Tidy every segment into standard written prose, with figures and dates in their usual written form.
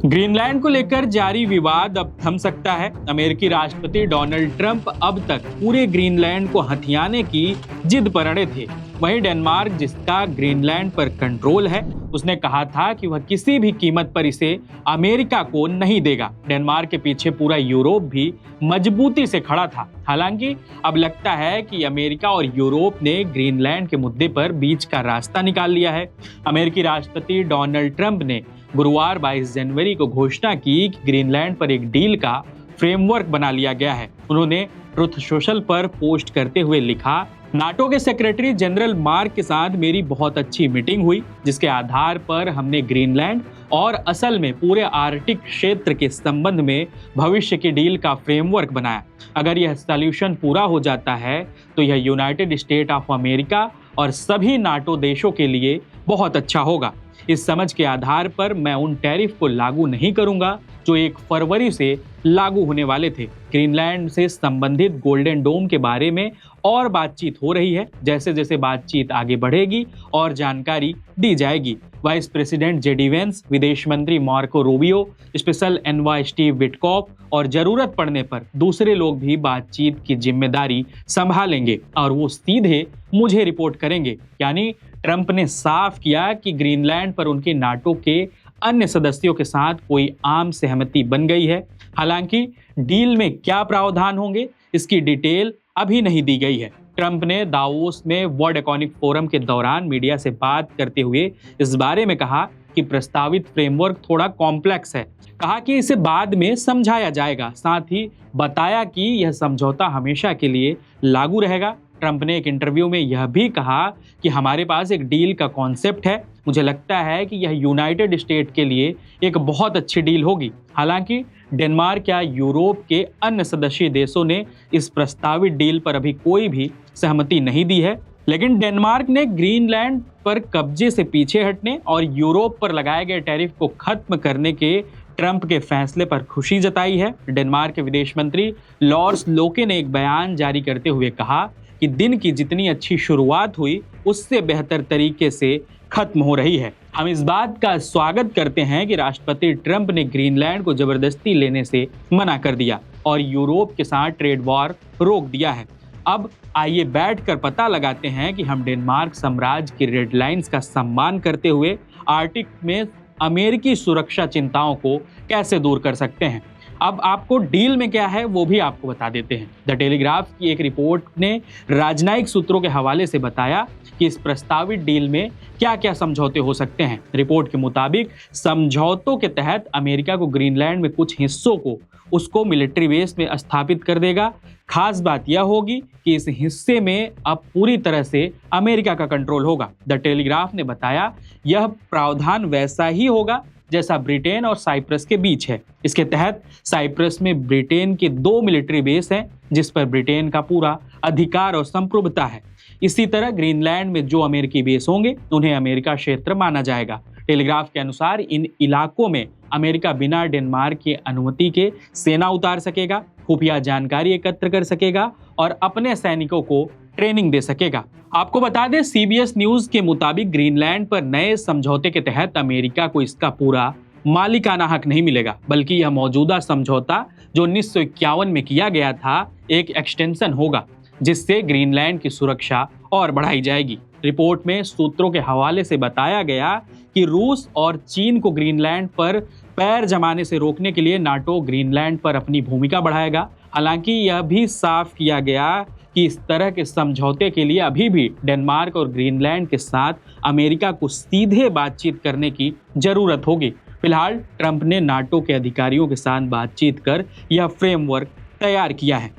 Greenland को लेकर जारी विवाद अब थम सकता है। अमेरिकी राष्ट्रपति डोनाल्ड ट्रंप अब तक पूरे ग्रीनलैंड को हथियाने की जिद पर अड़े थे। वहीं डेनमार्क, जिसका ग्रीनलैंड पर कंट्रोल है, उसने कहा था कि वह किसी भी कीमत पर इसे अमेरिका को नहीं देगा। डेनमार्क के पीछे पूरा यूरोप भी मजबूती से खड़ा था। हालांकि अब लगता है कि अमेरिका और यूरोप ने ग्रीनलैंड के मुद्दे पर बीच का रास्ता निकाल लिया है। अमेरिकी राष्ट्रपति डोनाल्ड ट्रंप ने गुरुवार 22 जनवरी को घोषणा की कि ग्रीनलैंड पर एक डील का फ्रेमवर्क बना लिया गया है। उन्होंने ट्रुथ सोशल पर पोस्ट करते हुए लिखा, नाटो के सेक्रेटरी जनरल मार्क के साथ मेरी बहुत अच्छी मीटिंग हुई, जिसके आधार पर हमने ग्रीनलैंड और असल में पूरे आर्कटिक क्षेत्र के संबंध में भविष्य की डील का फ्रेमवर्क बनाया। अगर यह सॉल्यूशन पूरा हो जाता है तो यह यूनाइटेड स्टेट ऑफ अमेरिका और सभी नाटो देशों के लिए बहुत अच्छा होगा। इस समझ के आधार पर मैं उन टैरिफ को लागू नहीं करूंगा जो 1 फरवरी से लागू होने वाले थे। ग्रीनलैंड से संबंधित गोल्डन डोम के बारे में और बातचीत हो रही है। जैसे जैसे बातचीत आगे बढ़ेगी और जानकारी दी जाएगी। वाइस प्रेसिडेंट जेडी वेंस, विदेश मंत्री Marco Rubio, special envoy Steve Witkoff और जरूरत पड़ने पर दूसरे लोग भी बातचीत की जिम्मेदारी संभालेंगे और वो सीधे मुझे रिपोर्ट करेंगे। यानी ट्रंप ने साफ किया कि ग्रीनलैंड पर उनके नाटो के अन्य सदस्यों के साथ कोई आम सहमति बन गई है। हालांकि डील में क्या प्रावधान होंगे, इसकी डिटेल अभी नहीं दी गई है। ट्रंप ने दावोस में वर्ल्ड इकोनॉमिक फोरम के दौरान मीडिया से बात करते हुए इस बारे में कहा कि प्रस्तावित फ्रेमवर्क थोड़ा कॉम्प्लेक्स है। कहा कि इसे बाद में समझाया जाएगा। साथ ही बताया कि यह समझौता हमेशा के लिए लागू रहेगा। ट्रंप ने एक इंटरव्यू में यह भी कहा कि हमारे पास एक डील का कॉन्सेप्ट है। मुझे लगता है कि यह यूनाइटेड स्टेट के लिए एक बहुत अच्छी डील होगी। हालांकि डेनमार्क या यूरोप के अन्य सदस्य देशों ने इस प्रस्तावित डील पर अभी कोई भी सहमति नहीं दी है। लेकिन डेनमार्क ने ग्रीनलैंड पर कब्जे से पीछे हटने और यूरोप पर लगाए गए टैरिफ को खत्म करने के ट्रंप के फैसले पर खुशी जताई है। डेनमार्क के विदेश मंत्री लॉर्स लोके ने एक बयान जारी करते हुए कहा कि दिन की जितनी अच्छी शुरुआत हुई उससे बेहतर तरीके से खत्म हो रही है। हम इस बात का स्वागत करते हैं कि राष्ट्रपति ट्रंप ने ग्रीनलैंड को जबरदस्ती लेने से मना कर दिया और यूरोप के साथ ट्रेड वॉर रोक दिया है। अब आइए बैठकर पता लगाते हैं कि हम डेनमार्क साम्राज्य की रेड लाइंस का सम्मान करते हुए आर्कटिक में अमेरिकी सुरक्षा चिंताओं को कैसे दूर कर सकते हैं। अब आपको डील में क्या है वो भी आपको बता देते हैं। द टेलीग्राफ की एक रिपोर्ट ने राजनयिक सूत्रों के हवाले से बताया कि इस प्रस्तावित डील में क्या क्या समझौते हो सकते हैं। रिपोर्ट के मुताबिक समझौतों के तहत अमेरिका को ग्रीनलैंड में कुछ हिस्सों को उसको मिलिट्री बेस में स्थापित कर देगा। खास बात यह होगी कि इस हिस्से में अब पूरी तरह से अमेरिका का कंट्रोल होगा। द टेलीग्राफ ने बताया यह प्रावधान वैसा ही होगा जैसा ब्रिटेन और साइप्रस के बीच है। इसके तहत साइप्रस में ब्रिटेन के 2 मिलिट्री बेस हैं जिस पर ब्रिटेन का पूरा अधिकार और संप्रभुता है। इसी तरह ग्रीनलैंड में जो अमेरिकी बेस होंगे उन्हें अमेरिका क्षेत्र माना जाएगा। टेलीग्राफ के अनुसार इन इलाकों में अमेरिका बिना डेनमार्क की अनुमति के सेना उतार सकेगा, खुफिया जानकारी एकत्र कर सकेगा और अपने सैनिकों को ट्रेनिंग दे सकेगा। आपको बता दें, CBS न्यूज के मुताबिक ग्रीनलैंड पर नए समझौते के तहत अमेरिका को इसका पूरा मालिकाना हक नहीं मिलेगा, बल्कि यह मौजूदा समझौता जो 1951 में किया गया था एक एक्सटेंशन होगा जिससे ग्रीनलैंड की सुरक्षा और बढ़ाई जाएगी। रिपोर्ट में सूत्रों के हवाले से बताया गया कि रूस और चीन को ग्रीनलैंड पर पैर जमाने से रोकने के लिए नाटो ग्रीनलैंड पर अपनी भूमिका बढ़ाएगा। हालांकि यह भी साफ किया गया कि इस तरह के समझौते के लिए अभी भी डेनमार्क और ग्रीनलैंड के साथ अमेरिका को सीधे बातचीत करने की जरूरत होगी। फिलहाल ट्रंप ने नाटो के अधिकारियों के साथ बातचीत कर यह फ्रेमवर्क तैयार किया है।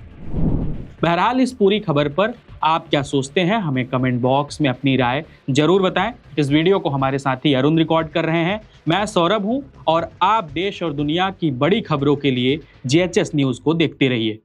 बहरहाल इस पूरी खबर पर आप क्या सोचते हैं, हमें कमेंट बॉक्स में अपनी राय जरूर बताएं। इस वीडियो को हमारे साथी अरुण रिकॉर्ड कर रहे हैं। मैं सौरभ हूं और आप देश और दुनिया की बड़ी खबरों के लिए GHS न्यूज को देखते रहिए।